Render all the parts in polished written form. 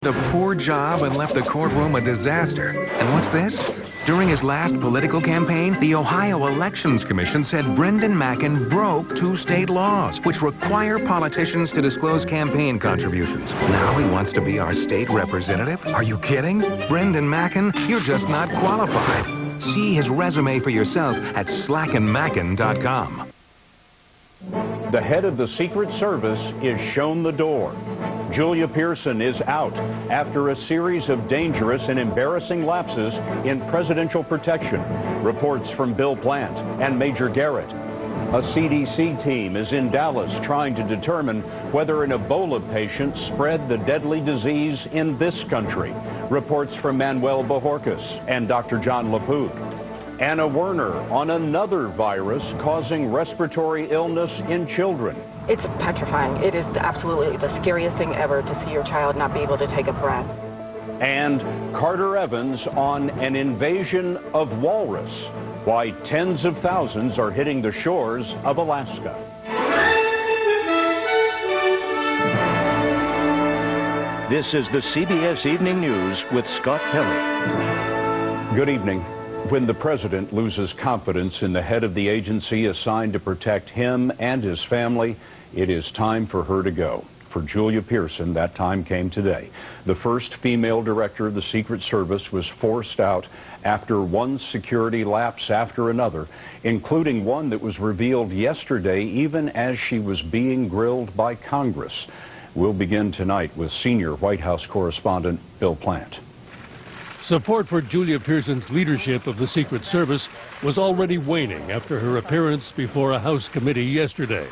A poor job and left the courtroom a disaster. And what's this? During his last political campaign, the Ohio Elections Commission said Brendan Mackin broke 2 state laws, which require politicians to disclose campaign contributions. Now he wants to be our state representative? Are you kidding? Brendan Mackin, you're just not qualified. See his resume for yourself at slackenmackin.com. The head of the Secret Service is shown the door. Julia Pearson is out after a series of dangerous and embarrassing lapses in presidential protection. Reports from Bill Plant and Major Garrett. A CDC team is in Dallas trying to determine whether an Ebola patient spread the deadly disease in this country. Reports from Manuel Bojorquez and Dr. John LaPook. Anna Werner on another virus causing respiratory illness in children. It's petrifying. It is absolutely the scariest thing ever to see your child not be able to take a breath. And Carter Evans on an invasion of walrus. Why tens of thousands are hitting the shores of Alaska. This is the CBS Evening News with Scott Pelley. Good evening. When the president loses confidence in the head of the agency assigned to protect him and his family, it is time for her to go. For Julia Pearson, that time came today. The first female director of the Secret Service was forced out after one security lapse after another, including one that was revealed yesterday even as she was being grilled by Congress. We'll begin tonight with senior White House correspondent Bill Plant. Support for Julia Pearson's leadership of the Secret Service was already waning after her appearance before a House committee yesterday.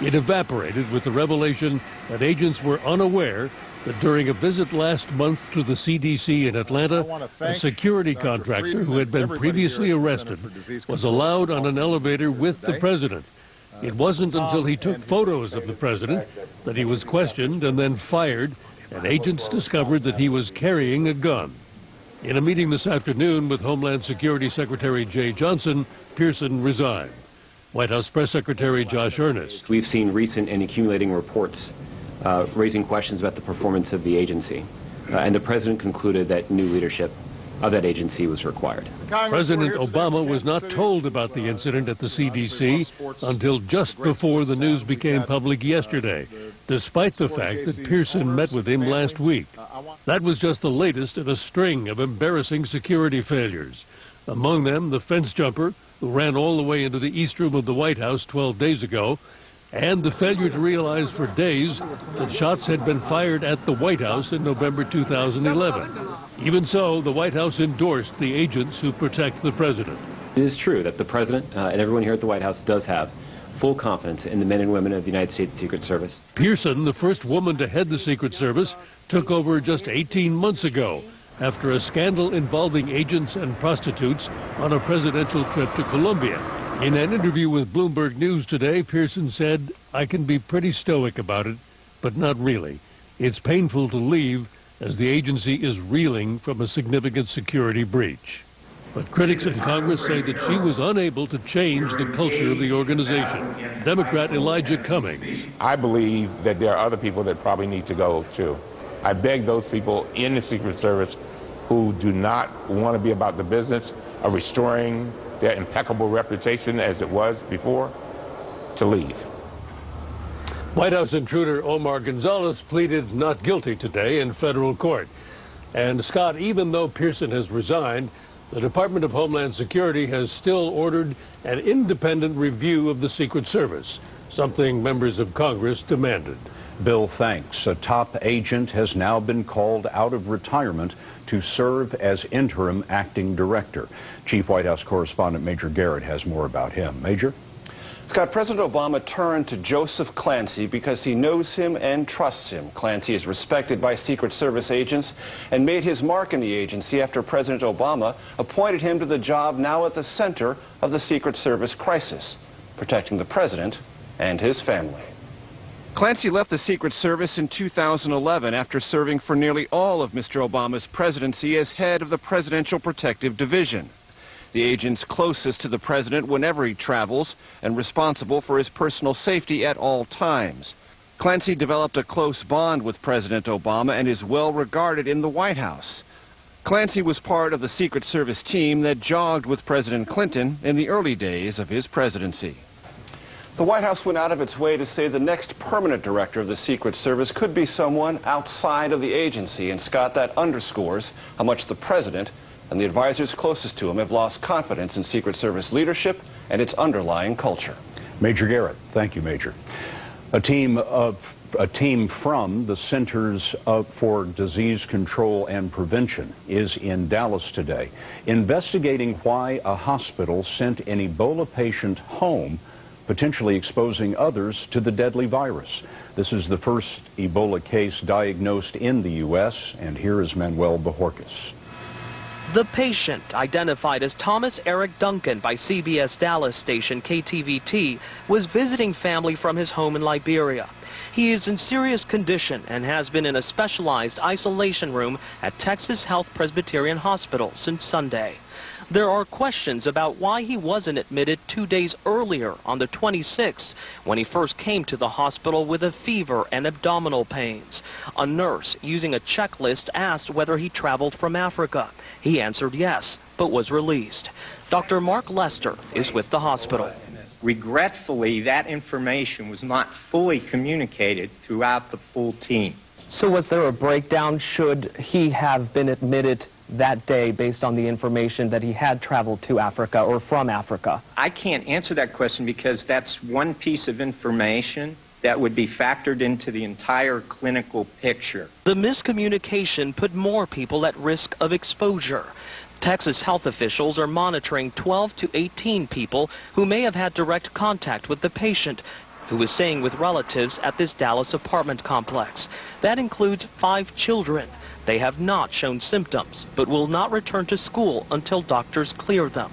It evaporated with the revelation that agents were unaware that during a visit last month to the CDC in Atlanta, a security contractor who had been previously arrested was allowed on an elevator with the president. It wasn't until he took photos of the president that he was questioned and then fired, and agents discovered that he was carrying a gun. In a meeting this afternoon with Homeland Security Secretary Jay Johnson, Pearson resigned. White House Press Secretary Josh Earnest. We've seen recent and accumulating reports raising questions about the performance of the agency, and the president concluded that new leadership of that agency was required. President Obama was not told about the incident at the CDC until just before the news became public yesterday, despite the fact that Pearson met with him last week. That was just the latest in a string of embarrassing security failures. Among them, the fence jumper who ran all the way into the East Room of the White House 12 days ago, and the failure to realize for days that shots had been fired at the White House in November 2011. Even so, the White House endorsed the agents who protect the president. It is true that the president and everyone here at the White House does have full confidence in the men and women of the United States Secret Service. Pearson, the first woman to head the Secret Service, took over just 18 months ago after a scandal involving agents and prostitutes on a presidential trip to Colombia. In an interview with Bloomberg News today, Pearson said, "I can be pretty stoic about it, but not really. It's painful to leave as the agency is reeling from a significant security breach." But critics in Congress say that she was unable to change the culture of the organization. Democrat Elijah Cummings. I believe that there are other people that probably need to go too. I beg those people in the Secret Service who do not want to be about the business of restoring their impeccable reputation as it was before to leave. White House intruder Omar Gonzalez pleaded not guilty today in federal court. And Scott, even though Pearson has resigned, the Department of Homeland Security has still ordered an independent review of the Secret Service, something members of Congress demanded. Bill, thanks. A top agent has now been called out of retirement to serve as interim acting director. Chief White House correspondent Major Garrett has more about him. Major? Scott, President Obama turned to Joseph Clancy because he knows him and trusts him. Clancy is respected by Secret Service agents and made his mark in the agency after President Obama appointed him to the job now at the center of the Secret Service crisis, protecting the president and his family. Clancy left the Secret Service in 2011 after serving for nearly all of Mr. Obama's presidency as head of the Presidential Protective Division. The agent's closest to the president whenever he travels and responsible for his personal safety at all times. Clancy developed a close bond with President Obama and is well regarded in the White House. Clancy was part of the Secret Service team that jogged with President Clinton in the early days of his presidency. The White House went out of its way to say the next permanent director of the Secret Service could be someone outside of the agency. And Scott, that underscores how much the president and the advisors closest to him have lost confidence in Secret Service leadership and its underlying culture. Major Garrett, thank you, Major. A team from the Centers for Disease Control and Prevention is in Dallas today, investigating why a hospital sent an Ebola patient home, potentially exposing others to the deadly virus. This is the first Ebola case diagnosed in the U.S., and here is Manuel Bojorquez. The patient, identified as Thomas Eric Duncan by CBS Dallas station KTVT, was visiting family from his home in Liberia. He is in serious condition and has been in a specialized isolation room at Texas Health Presbyterian Hospital since Sunday. There are questions about why he wasn't admitted 2 days earlier on the 26th, when he first came to the hospital with a fever and abdominal pains. A nurse using a checklist asked whether he traveled from Africa. He answered yes, but was released. Dr. Mark Lester is with the hospital. Regretfully, that information was not fully communicated throughout the full team. So was there a breakdown? Should he have been admitted that day based on the information that he had traveled to Africa or from Africa? I can't answer that question because that's one piece of information that would be factored into the entire clinical picture. The miscommunication put more people at risk of exposure. Texas health officials are monitoring 12 to 18 people who may have had direct contact with the patient, who is staying with relatives at this Dallas apartment complex. That includes 5 children. They have not shown symptoms, but will not return to school until doctors clear them.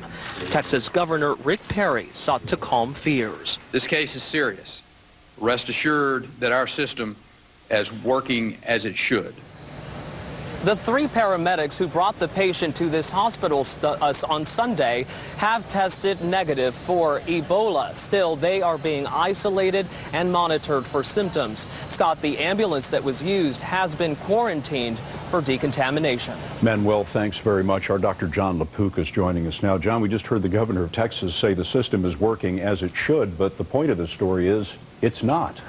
Texas Governor Rick Perry sought to calm fears. This case is serious. Rest assured that our system is working as it should. The 3 paramedics who brought the patient to this hospital on Sunday have tested negative for Ebola. Still, they are being isolated and monitored for symptoms. Scott, the ambulance that was used has been quarantined for decontamination. Manuel, thanks very much. Our Dr. John LaPook is joining us now. John, we just heard the governor of Texas say the system is working as it should, but the point of the story is it's not.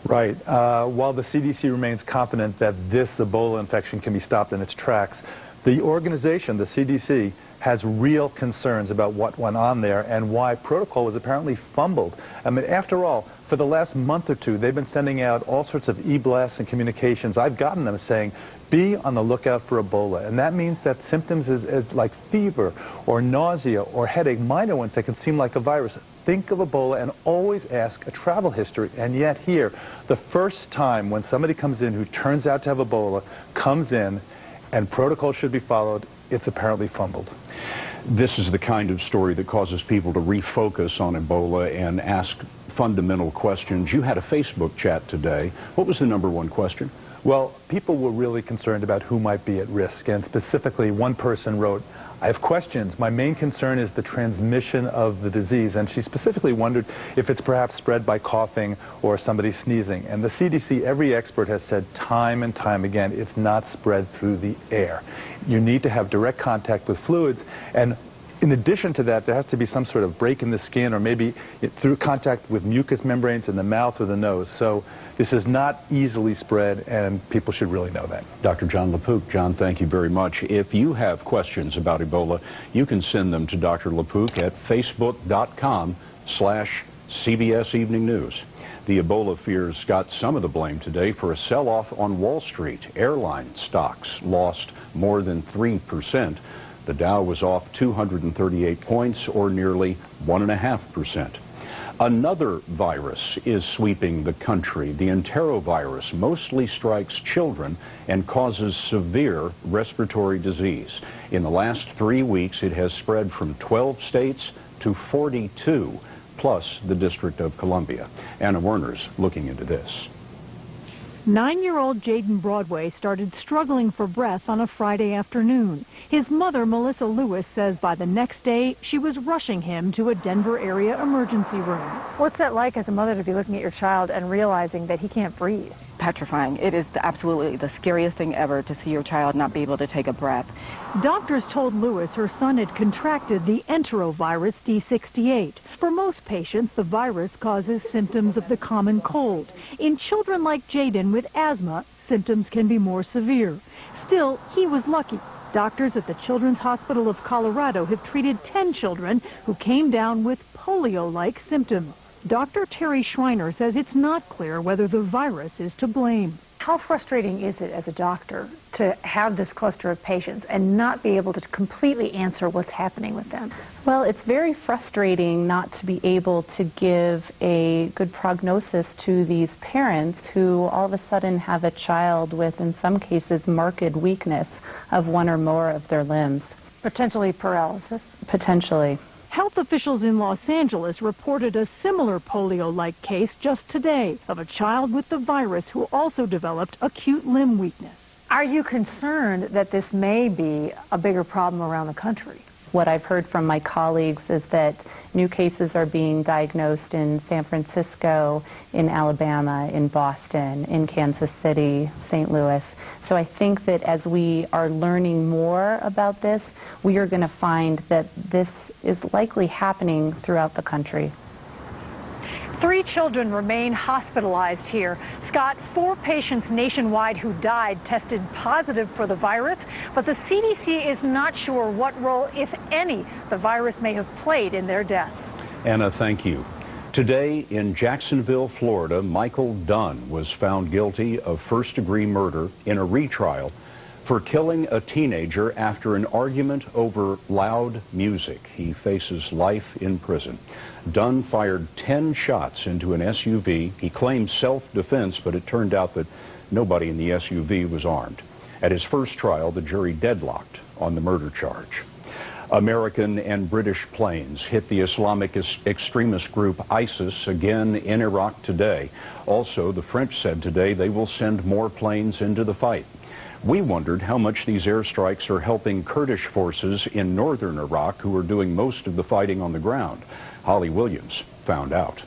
Right. While the CDC remains confident that this Ebola infection can be stopped in its tracks, the organization, the CDC, has real concerns about what went on there and why protocol was apparently fumbled. I mean, after all, for the last month or two, they've been sending out all sorts of e-blasts and communications. I've gotten them saying, be on the lookout for Ebola. And that means that symptoms is like fever or nausea or headache, minor ones that can seem like a virus. Think of Ebola and always ask a travel history. And yet here, the first time when somebody comes in who turns out to have Ebola, comes in and protocol should be followed, it's apparently fumbled. This is the kind of story that causes people to refocus on Ebola and ask fundamental questions. You had a Facebook chat today. What was the #1 question? Well, people were really concerned about who might be at risk, and specifically one person wrote, I have questions. My main concern is the transmission of the disease, and she specifically wondered if it's perhaps spread by coughing or somebody sneezing. And the CDC, every expert has said time and time again, it's not spread through the air. You need to have direct contact with fluids, and in addition to that, there has to be some sort of break in the skin or maybe through contact with mucous membranes in the mouth or the nose. So this is not easily spread, and people should really know that. Dr. John LaPook. John, thank you very much. If you have questions about Ebola, you can send them to Dr. LaPook at facebook.com/CBS Evening News. The Ebola fears got some of the blame today for a sell-off on Wall Street. Airline stocks lost more than 3%. The Dow was off 238 points, or nearly 1.5%. Another virus is sweeping the country. The enterovirus mostly strikes children and causes severe respiratory disease. In the last 3 weeks, it has spread from 12 states to 42, plus the District of Columbia. Anna Werner's looking into this. 9-year-old Jaden Broadway started struggling for breath on a Friday afternoon. His mother, Melissa Lewis, says by the next day she was rushing him to a Denver area emergency room. What's that like as a mother to be looking at your child and realizing that he can't breathe? Petrifying. It is absolutely the scariest thing ever to see your child not be able to take a breath. Doctors told Lewis her son had contracted the enterovirus D68. For most patients, the virus causes symptoms of the common cold. In children like Jaden with asthma, symptoms can be more severe. Still, he was lucky. Doctors at the Children's Hospital of Colorado have treated 10 children who came down with polio-like symptoms. Dr. Terry Schreiner says it's not clear whether the virus is to blame. How frustrating is it as a doctor to have this cluster of patients and not be able to completely answer what's happening with them? Well, it's very frustrating not to be able to give a good prognosis to these parents who all of a sudden have a child with, in some cases, marked weakness of one or more of their limbs. Potentially paralysis? Potentially. Health officials in Los Angeles reported a similar polio-like case just today of a child with the virus who also developed acute limb weakness. Are you concerned that this may be a bigger problem around the country? What I've heard from my colleagues is that new cases are being diagnosed in San Francisco, in Alabama, in Boston, in Kansas City, St. Louis. So I think that as we are learning more about this, we are going to find that this is likely happening throughout the country. 3 children remain hospitalized here. Scott, 4 patients nationwide who died tested positive for the virus, but the CDC is not sure what role, if any, the virus may have played in their deaths. Anna, thank you. Today in Jacksonville, Florida, Michael Dunn was found guilty of first-degree murder in a retrial for killing a teenager after an argument over loud music. He faces life in prison. Dunn fired 10 shots into an SUV. He claimed self-defense, but it turned out that nobody in the SUV was armed. At his first trial, the jury deadlocked on the murder charge. American and British planes hit the Islamic extremist group ISIS again in Iraq today. Also, the French said today they will send more planes into the fight. We wondered how much these airstrikes are helping Kurdish forces in northern Iraq who are doing most of the fighting on the ground. Holly Williams found out.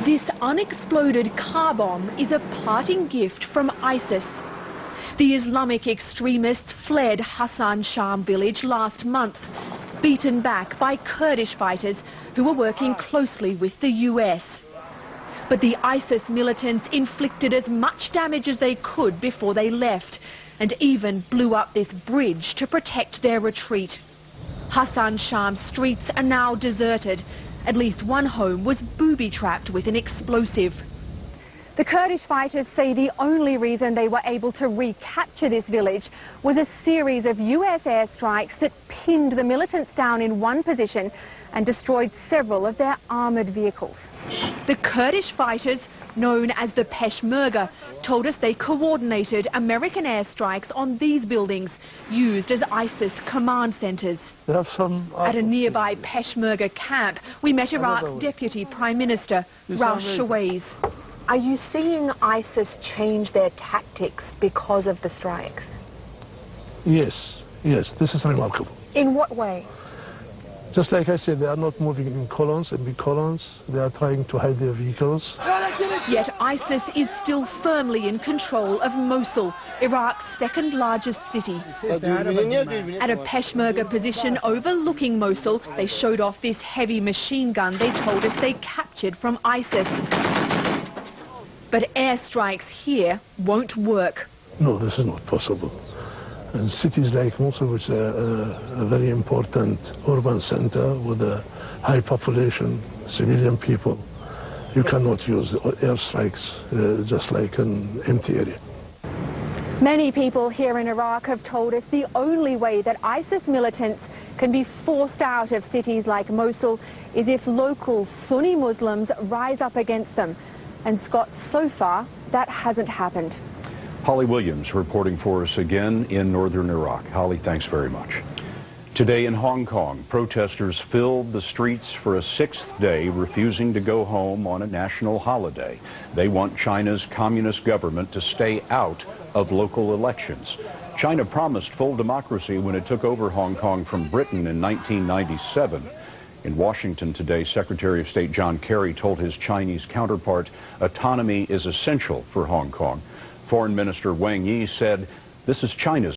This unexploded car bomb is a parting gift from ISIS. The Islamic extremists fled Hassan Sham village last month, beaten back by Kurdish fighters who were working closely with the US. But the ISIS militants inflicted as much damage as they could before they left, and even blew up this bridge to protect their retreat. Hassan Sham's streets are now deserted. At least one home was booby-trapped with an explosive. The Kurdish fighters say the only reason they were able to recapture this village was a series of US airstrikes that pinned the militants down in one position and destroyed several of their armoured vehicles. The Kurdish fighters, known as the Peshmerga, told us they coordinated American airstrikes on these buildings, used as ISIS command centres. At a nearby Peshmerga camp, we met Iraq's Deputy Prime Minister, Rash Shawaiz. Are you seeing ISIS change their tactics because of the strikes? Yes, this is remarkable. In what way? Just like I said, they are not moving in columns, in big columns. They are trying to hide their vehicles. Yet ISIS is still firmly in control of Mosul, Iraq's second largest city. At a Peshmerga position overlooking Mosul, they showed off this heavy machine gun they told us they captured from ISIS. But airstrikes here won't work. No, this is not possible. And cities like Mosul, which are a very important urban center with a high population, civilian people, you cannot use airstrikes just like an empty area. Many people here in Iraq have told us the only way that ISIS militants can be forced out of cities like Mosul is if local Sunni Muslims rise up against them. And Scott, so far, that hasn't happened. Holly Williams reporting for us again in northern Iraq. Holly, thanks very much. Today in Hong Kong, protesters filled the streets for a 6th day, refusing to go home on a national holiday. They want China's communist government to stay out of local elections. China promised full democracy when it took over Hong Kong from Britain in 1997. In Washington today, Secretary of State John Kerry told his Chinese counterpart autonomy is essential for Hong Kong. Foreign Minister Wang Yi said this is China's